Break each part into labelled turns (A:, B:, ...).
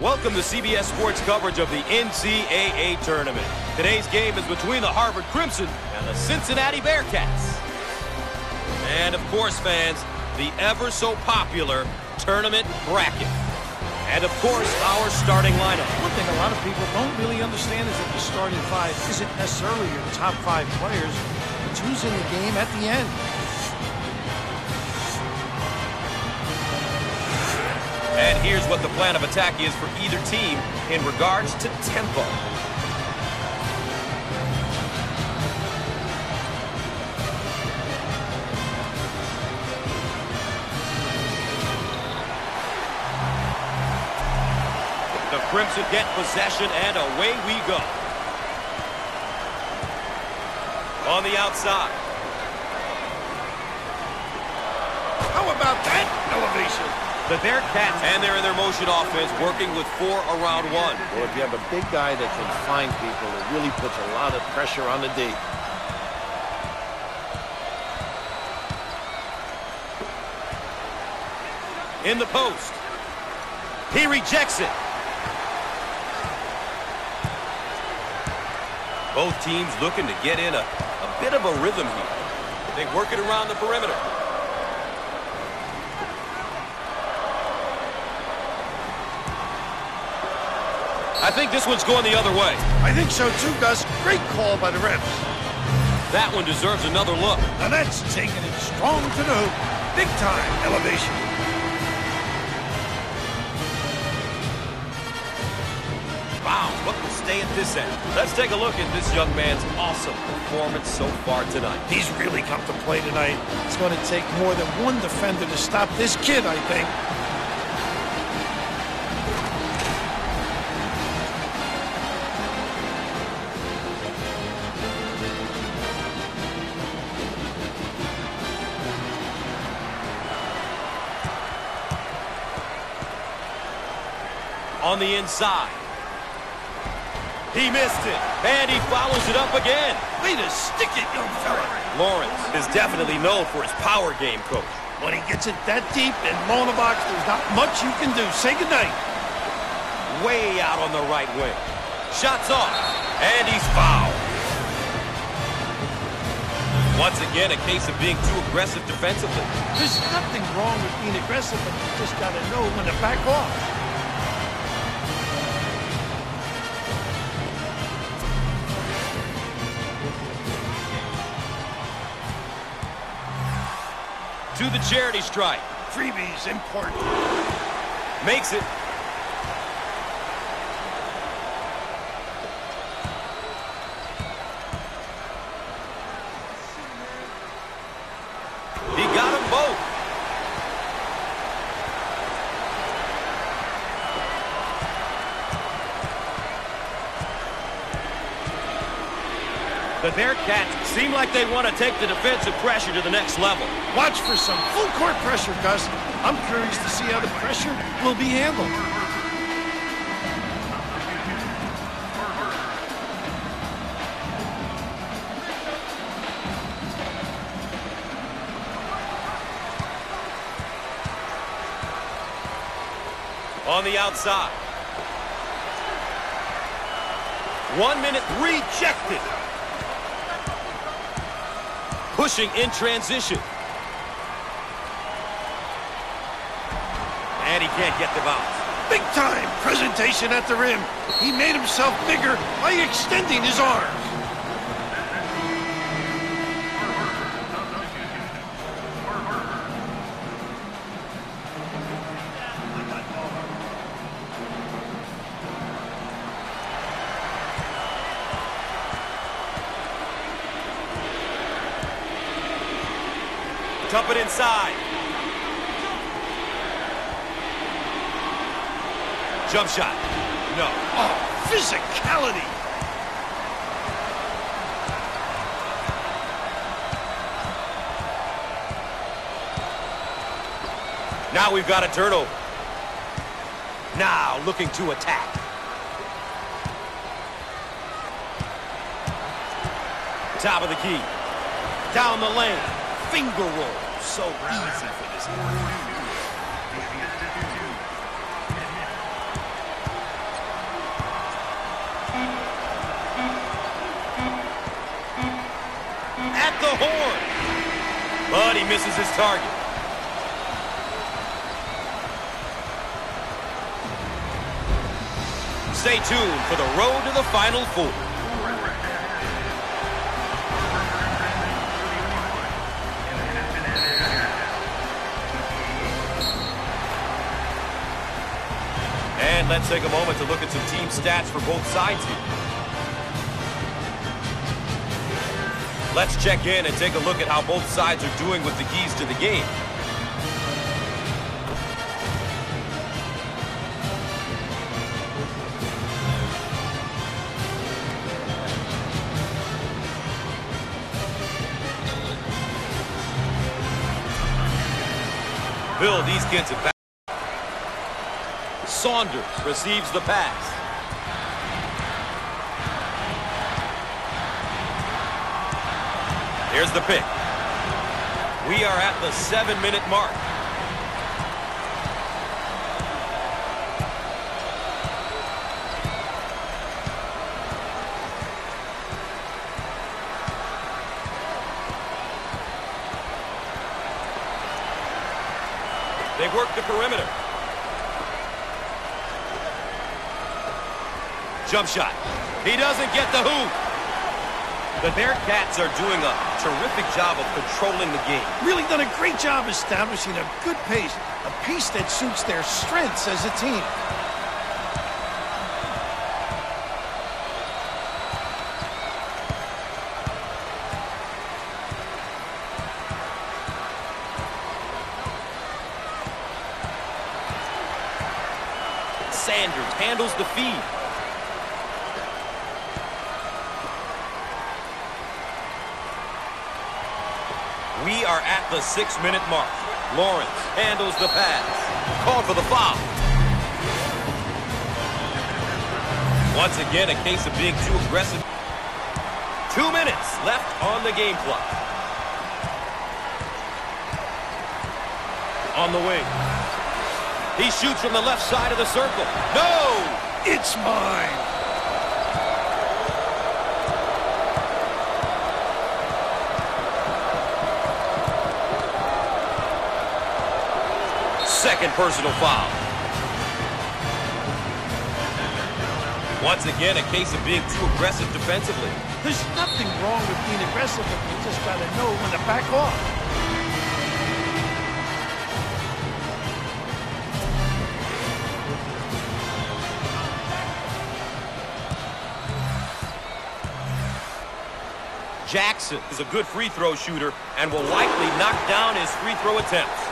A: Welcome to CBS Sports coverage of the NCAA Tournament. Today's game is between the Harvard Crimson and the Cincinnati Bearcats. And, of course, fans, the ever-so-popular tournament bracket. And, of course, our starting lineup.
B: One thing a lot of people don't really understand is that the starting five isn't necessarily your top 5 players. It's who's in the game at the end.
A: And here's what the plan of attack is for either team in regards to tempo. The Crimson get possession, and away we go. On the outside.
B: How about that elevation?
A: The Bearcats, and they're in their motion offense, working with 4 around 1.
C: Well, if you have a big guy that can find people, it really puts a lot of pressure on the D.
A: In the post. He rejects it. Both teams looking to get in a bit of a rhythm here. They work it around the perimeter. I think this one's going the other way.
B: I think so too, Gus. Great call by the refs.
A: That one deserves another look.
B: Now that's taking it strong to the hoop. Big time elevation.
A: Wow, look to stay at this end. Let's take a look at this young man's awesome performance so far tonight.
B: He's really come to play tonight. It's going to take more than one defender to stop this kid, I think.
A: On the inside. He missed it, and he follows it up again.
B: Way to stick it, young fella.
A: Lawrence is definitely known for his power game, coach.
B: When he gets it that deep and low in the box, there's not much you can do. Say goodnight.
A: Way out on the right wing. Shots off, and he's fouled. Once again, a case of being too aggressive defensively.
B: There's nothing wrong with being aggressive, but you just got to know when to back off.
A: To the charity stripe.
B: Freebies important.
A: Makes it. He got them both. The Bearcats seem like they want to take the defensive pressure to the next level.
B: Watch for some full-court pressure, Gus. I'm curious to see how the pressure will be handled.
A: On the outside. 1 minute, rejected. Pushing in transition. And he can't get the bounce.
B: Big time presentation at the rim. He made himself bigger by extending his arms.
A: Dump it inside. Jump shot. No.
B: Oh, physicality.
A: Now we've got a turnover. Now looking to attack. Top of the key. Down the lane. Finger roll. So easy for this guy. but he misses his target. Stay tuned for the road to the Final Four. And let's take a moment to look at some team stats for both sides here. Let's check in and take a look at how both sides are doing with the keys to the game. Bill, these kids have back. Saunders receives the pass. Here's the pick. We are at the 7-minute mark. They work the perimeter. Jump shot. He doesn't get the hoop. The Bearcats are doing a terrific job of controlling the game.
B: Really done a great job establishing a good pace, a pace that suits their strengths as a team.
A: Sanders handles the feed. We are at the 6-minute mark. Lawrence handles the pass. Called for the foul. Once again, a case of being too aggressive. 2 minutes left on the game clock. On the wing. He shoots from the left side of the circle. No!
B: It's mine.
A: Second personal foul. Once again, a case of being too aggressive defensively.
B: There's nothing wrong with being aggressive, but you just got to know when to back off.
A: Jackson is a good free throw shooter and will likely knock down his free throw attempts.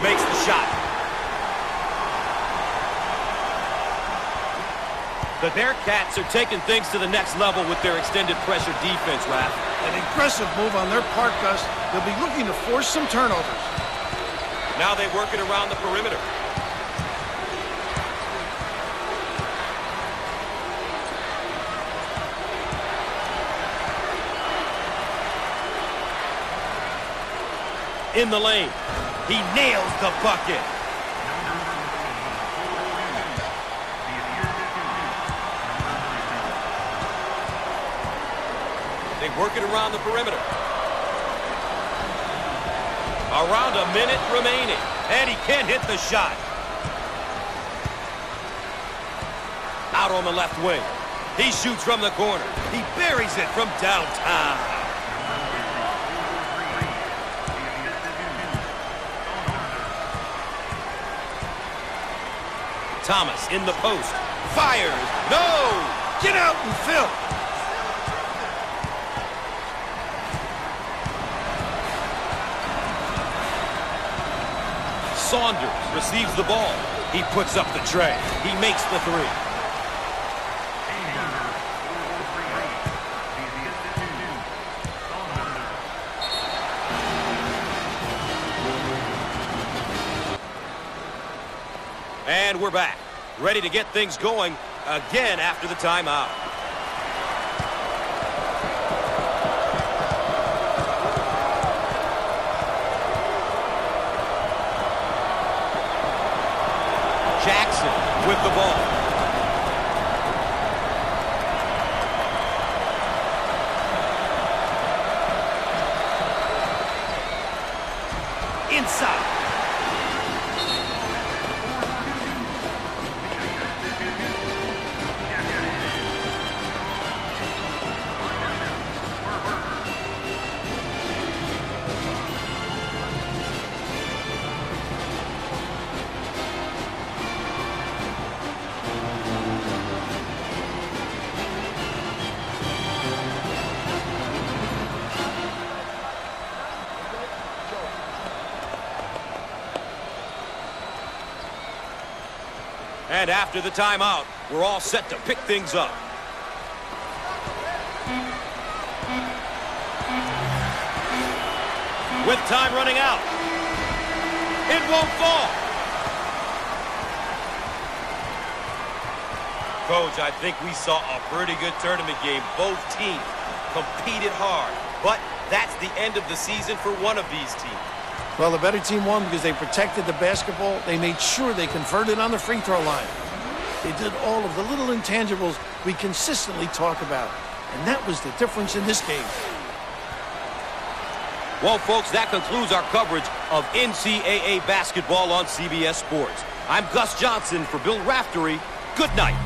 A: Makes the shot. The Bearcats are taking things to the next level with their extended pressure defense, Raph.
B: An aggressive move on their part, Gus. They'll be looking to force some turnovers.
A: Now they work it around the perimeter. In the lane. He nails the bucket. They work it around the perimeter. Around a minute remaining. And he can't hit the shot. Out on the left wing. He shoots from the corner. He buries it from downtown. Thomas in the post. Fires. No!
B: Get out and fill.
A: Saunders receives the ball. He puts up the tray. He makes the three. And we're back. Ready to get things going again after the timeout. the ball. Inside. And after the timeout, we're all set to pick things up. With time running out, it won't fall. Coach, I think we saw a pretty good tournament game. Both teams competed hard, but that's the end of the season for one of these teams.
B: Well, the better team won because they protected the basketball. They made sure they converted on the free throw line. They did all of the little intangibles we consistently talk about. And that was the difference in this game.
A: Well, folks, that concludes our coverage of NCAA basketball on CBS Sports. I'm Gus Johnson for Bill Raftery. Good night.